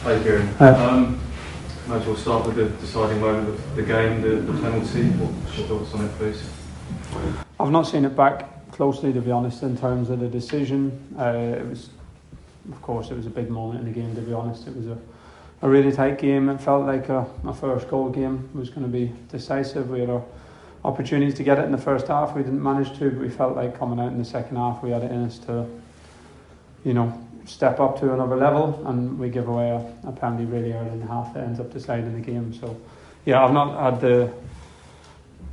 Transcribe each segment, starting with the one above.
Hi Kieran. Might as well start with the deciding moment of the game, the penalty. What's your thoughts on it, please? I've not seen it back closely, to be honest, in terms of the decision. It was a big moment in the game, to be honest. It was a really tight game. It felt like a first goal game. It was going to be decisive. We had our opportunities to get it in the first half. We didn't manage to, but we felt like coming out in the second half, we had it in us to, step up to another level, and we give away a penalty really early in the half that ends up deciding the game. So, yeah, I've not had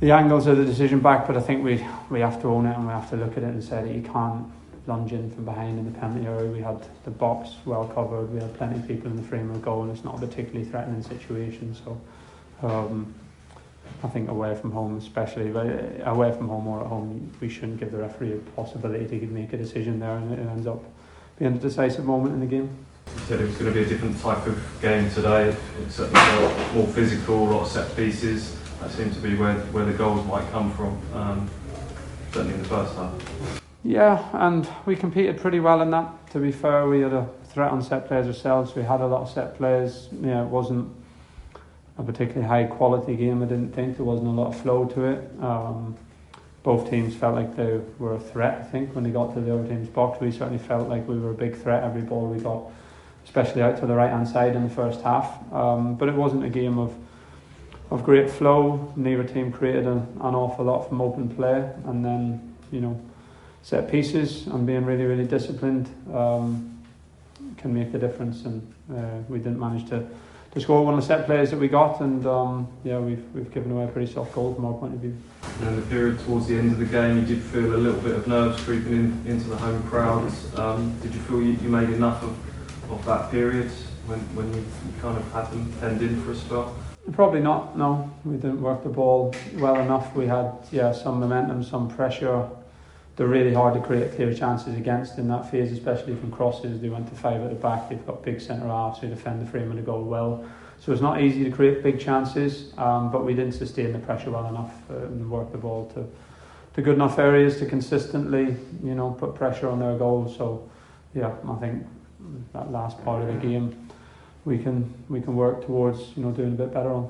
the angles of the decision back, but I think we have to own it and we have to look at it and say that you can't lunge in from behind in the penalty area. We had the box well covered, we had plenty of people in the frame of goal, and it's not a particularly threatening situation. So I think away from home especially, but away from home or at home, we shouldn't give the referee a possibility to make a decision there, and it ends up being a decisive moment in the game. You said it was going to be a different type of game today. It certainly felt more physical, a lot of set pieces. That seemed to be where the goals might come from, certainly in the first half. Yeah, and we competed pretty well in that. To be fair, we had a threat on set plays ourselves. We had a lot of set plays. Yeah, it wasn't a particularly high quality game, I didn't think. There wasn't a lot of flow to it. Both teams felt like they were a threat, I think, when they got to the other team's box. We certainly felt like we were a big threat every ball we got, especially out to the right-hand side in the first half. But it wasn't a game of great flow. Neither team created an awful lot from open play. And then, set pieces and being really, really disciplined can make the difference. And we didn't manage to score one of the set plays that we got, and we've given away a pretty soft goal from our point of view. And in the period towards the end of the game, you did feel a little bit of nerves creeping into the home crowds. Did you feel you made enough of that period when you kind of had them penned in for a spell? Probably not, no. We didn't work the ball well enough. We had some momentum, some pressure. They're really hard to create clear chances against in that phase, especially from crosses. They went to 5 at the back. They've got big centre halves who defend the frame of the goal well. So it's not easy to create big chances, but we didn't sustain the pressure well enough and work the ball to good enough areas to consistently, put pressure on their goals. So, yeah, I think that last part of the game we can work towards, doing a bit better on.